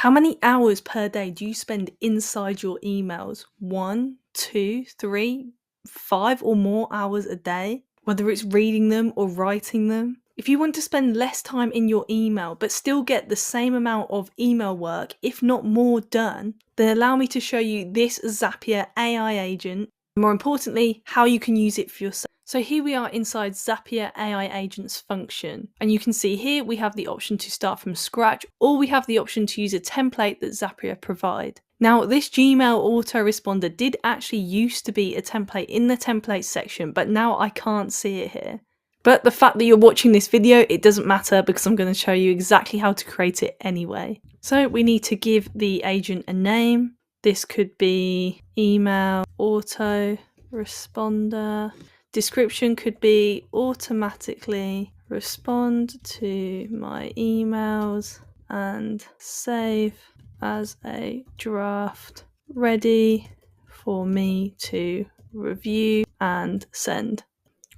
How many hours per day do you spend inside your emails? 1, 2, 3, 5 or more hours a day? Whether it's reading them or writing them? If you want to spend less time in your email but still get the same amount of email work, if not more done, then allow me to show you this Zapier AI agent. More importantly, how you can use it for yourself. So here we are inside Zapier AI agent's function, and you can see here we have the option to start from scratch, or we have the option to use a template that Zapier provide. Now, this Gmail autoresponder did actually used to be a template in the templates section, but now I can't see it here. But the fact that you're watching this video, it doesn't matter because I'm going to show you exactly how to create it anyway. So we need to give the agent a name. This could be email autoresponder. Description could be automatically respond to my emails and save as a draft ready for me to review and send.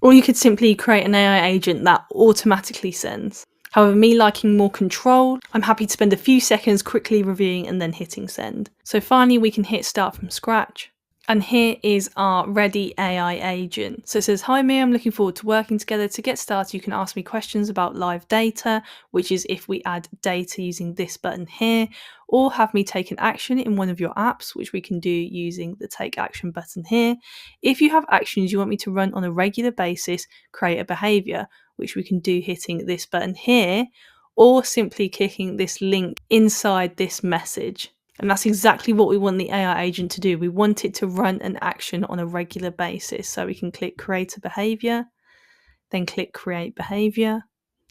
Or you could simply create an AI agent that automatically sends. However, me liking more control, I'm happy to spend a few seconds quickly reviewing and then hitting send. So finally we can hit start from scratch. And here is our ready AI agent. So it says, hi Mia, I'm looking forward to working together. To get started, you can ask me questions about live data, which is if we add data using this button here, or have me take an action in one of your apps, which we can do using the take action button here. If you have actions you want me to run on a regular basis, create a behavior, which we can do hitting this button here, or simply clicking this link inside this message. And that's exactly what we want the AI agent to do. We want it to run an action on a regular basis. So we can click create a behavior, then click create behavior.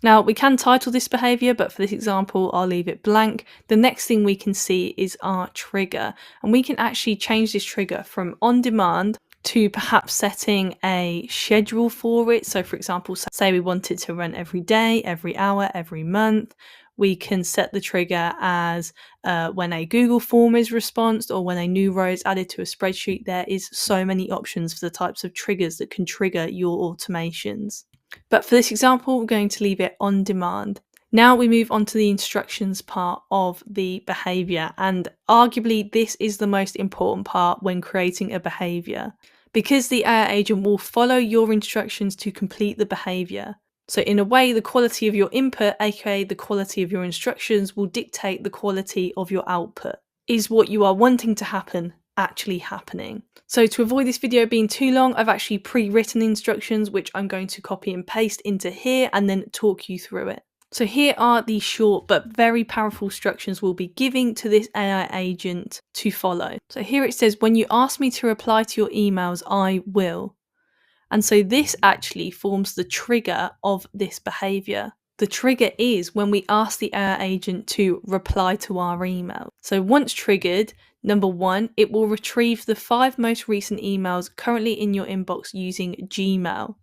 Now we can title this behavior, but for this example, I'll leave it blank. The next thing we can see is our trigger, and we can actually change this trigger from on demand to perhaps setting a schedule for it. So for example, say we want it to run every day, every hour, every month. We can set the trigger as when a Google form is responded or when a new row is added to a spreadsheet. There is so many options for the types of triggers that can trigger your automations. But for this example, we're going to leave it on demand. Now we move on to the instructions part of the behavior, and arguably this is the most important part when creating a behavior, because the AI agent will follow your instructions to complete the behavior. So in a way, the quality of your input, aka the quality of your instructions, will dictate the quality of your output. Is what you are wanting to happen actually happening? So to avoid this video being too long, I've actually pre-written instructions, which I'm going to copy and paste into here and then talk you through it. So here are the short but very powerful instructions we'll be giving to this AI agent to follow. So here it says, when you ask me to reply to your emails, I will. And so this actually forms the trigger of this behavior. The trigger is when we ask the AI agent to reply to our email. So once triggered, number 1, it will retrieve the 5 most recent emails currently in your inbox using Gmail.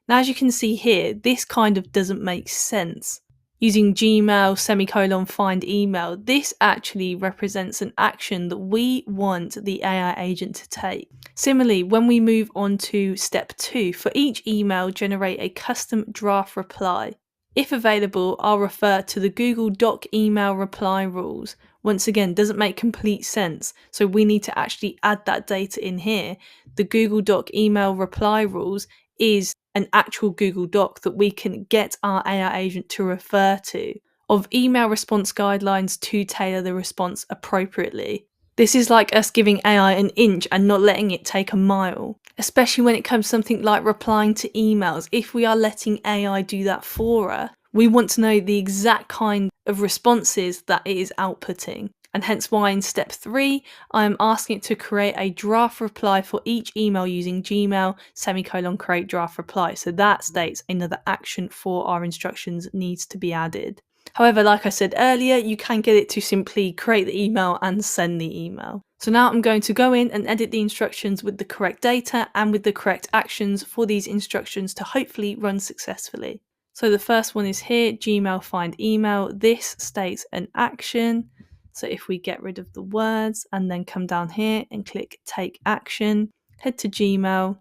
Now, as you can see here, this kind of doesn't make sense. Using Gmail, semicolon, find email, this actually represents an action that we want the AI agent to take. Similarly, when we move on to step 2, for each email, generate a custom draft reply. If available, I'll refer to the Google Doc email reply rules. Once again, doesn't make complete sense, so we need to actually add that data in here. The Google Doc email reply rules is an actual Google Doc that we can get our AI agent to refer to, of email response guidelines to tailor the response appropriately. This is like us giving AI an inch and not letting it take a mile, especially when it comes to something like replying to emails. If we are letting AI do that for us, we want to know the exact kind of responses that it is outputting. And hence why in step 3, I am asking it to create a draft reply for each email using Gmail, semicolon, create draft reply. So that states another action for our instructions needs to be added. However, like I said earlier, you can get it to simply create the email and send the email. So now I'm going to go in and edit the instructions with the correct data and with the correct actions for these instructions to hopefully run successfully. So the first one is here, Gmail find email. This states an action. So if we get rid of the words and then come down here and click take action, head to Gmail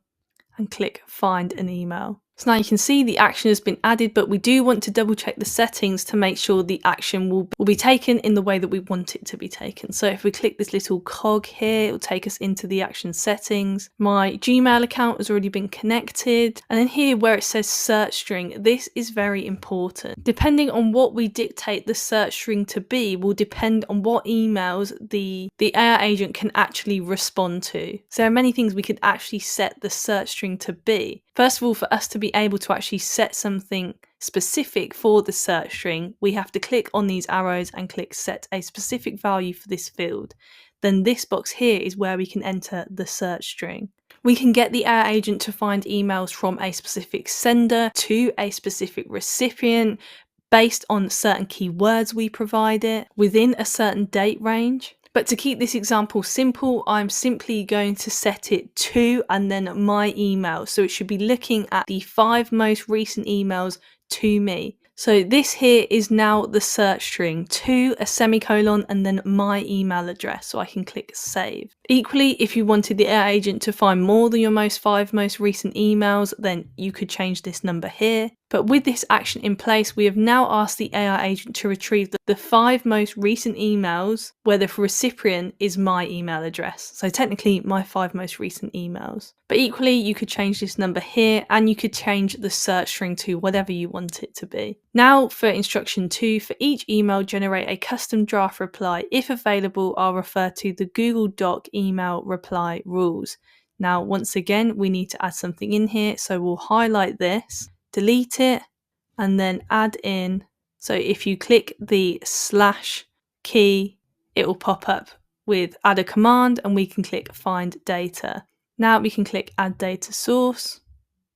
and click find an email. So now you can see the action has been added, but we do want to double check the settings to make sure the action will be taken in the way that we want it to be taken. So if we click this little cog here, it will take us into the action settings. My Gmail account has already been connected. And then here where it says search string, this is very important. Depending on what we dictate the search string to be will depend on what emails the AI agent can actually respond to. So there are many things we could actually set the search string to be. First of all, for us to be able to actually set something specific for the search string, we have to click on these arrows and click set a specific value for this field. Then this box here is where we can enter the search string. We can get the AI agent to find emails from a specific sender to a specific recipient based on certain keywords we provide it within a certain date range. But to keep this example simple, I'm simply going to set it to and then my email. So it should be looking at the 5 most recent emails to me. So this here is now the search string to a semicolon and then my email address. So I can click save. Equally, if you wanted the AI agent to find more than your 5 most recent emails, then you could change this number here. But with this action in place, we have now asked the AI agent to retrieve the 5 most recent emails where the recipient is my email address. So technically my 5 most recent emails. But equally, you could change this number here and you could change the search string to whatever you want it to be. Now for instruction 2, for each email, generate a custom draft reply. If available, I'll refer to the Google Doc email reply rules. Now, once again, we need to add something in here. So we'll highlight this, delete it, and then add in. So if you click the / key, it will pop up with add a command and we can click find data. Now we can click add data source.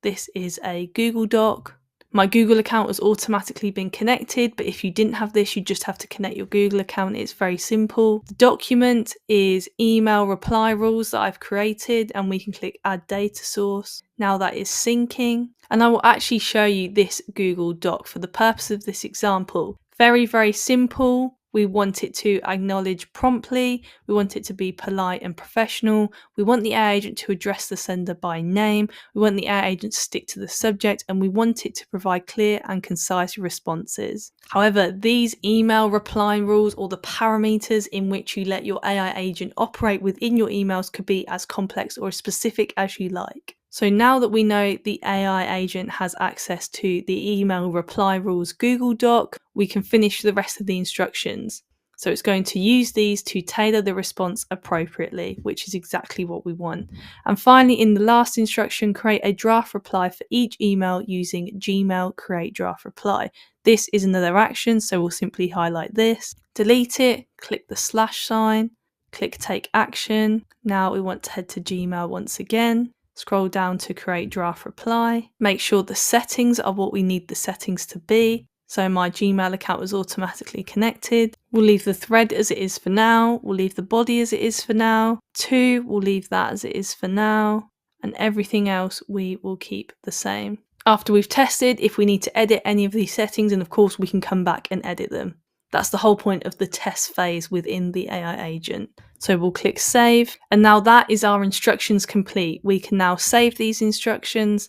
This is a Google Doc. My Google account has automatically been connected, but if you didn't have this, you just have to connect your Google account. It's very simple. The document is email reply rules that I've created, and we can click add data source. Now that is syncing, and I will actually show you this Google Doc for the purpose of this example. Very, very simple. We want it to acknowledge promptly. We want it to be polite and professional. We want the AI agent to address the sender by name. We want the AI agent to stick to the subject, and we want it to provide clear and concise responses. However, these email reply rules or the parameters in which you let your AI agent operate within your emails could be as complex or as specific as you like. So now that we know the AI agent has access to the email reply rules Google Doc, we can finish the rest of the instructions. So it's going to use these to tailor the response appropriately, which is exactly what we want. And finally, in the last instruction, create a draft reply for each email using Gmail create draft reply. This is another action, so we'll simply highlight this, delete it, click the /sign, click take action. Now we want to head to Gmail once again. Scroll down to create draft reply. Make sure the settings are what we need the settings to be. So my Gmail account is automatically connected. We'll leave the thread as it is for now. We'll leave the body as it is for now. 2, we'll leave that as it is for now. And everything else we will keep the same. After we've tested, if we need to edit any of these settings, and of course we can come back and edit them. That's the whole point of the test phase within the AI agent. So we'll click save, and now that is our instructions complete. We can now save these instructions,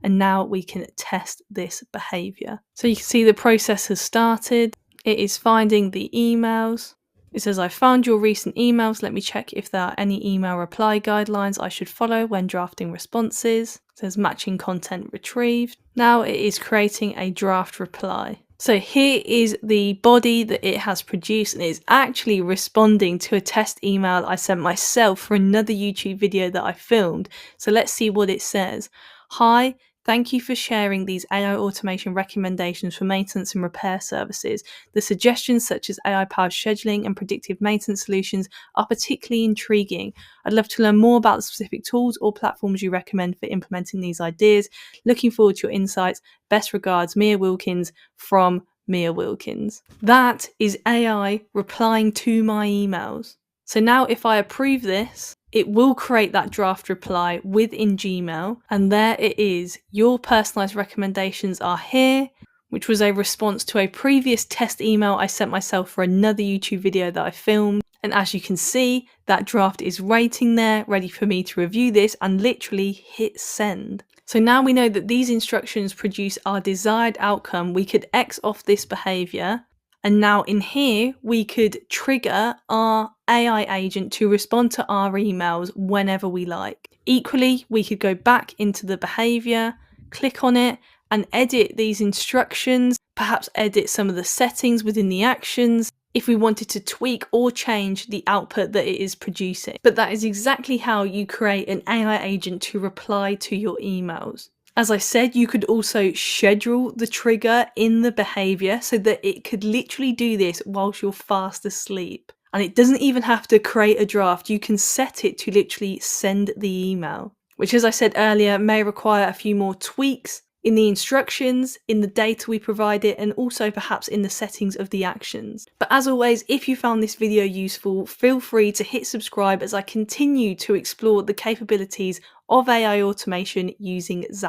and now we can test this behavior. So you can see the process has started. It is finding the emails. It says, I found your recent emails. Let me check if there are any email reply guidelines I should follow when drafting responses. It says matching content retrieved. Now it is creating a draft reply. So here is the body that it has produced, and it's actually responding to a test email I sent myself for another YouTube video that I filmed. So let's see what it says. Hi, thank you for sharing these AI automation recommendations for maintenance and repair services. The suggestions such as AI-powered scheduling and predictive maintenance solutions are particularly intriguing. I'd love to learn more about the specific tools or platforms you recommend for implementing these ideas. Looking forward to your insights. Best regards, Mia Wilkins from Mia Wilkins. That is AI replying to my emails. So now if I approve this, it will create that draft reply within Gmail, and there it is. Your personalized recommendations are here, which was a response to a previous test email I sent myself for another YouTube video that I filmed. And as you can see, that draft is waiting there, ready for me to review this and literally hit send. So now we know that these instructions produce our desired outcome. We could X off this behavior. And now in here, we could trigger our AI agent to respond to our emails whenever we like. Equally, we could go back into the behavior, click on it, and edit these instructions, perhaps edit some of the settings within the actions if we wanted to tweak or change the output that it is producing. But that is exactly how you create an AI agent to reply to your emails. As I said, you could also schedule the trigger in the behavior so that it could literally do this whilst you're fast asleep. And it doesn't even have to create a draft. You can set it to literally send the email, which, as I said earlier, may require a few more tweaks in the instructions, in the data we provided, and also perhaps in the settings of the actions. But as always, if you found this video useful, feel free to hit subscribe as I continue to explore the capabilities of AI automation using Zapier.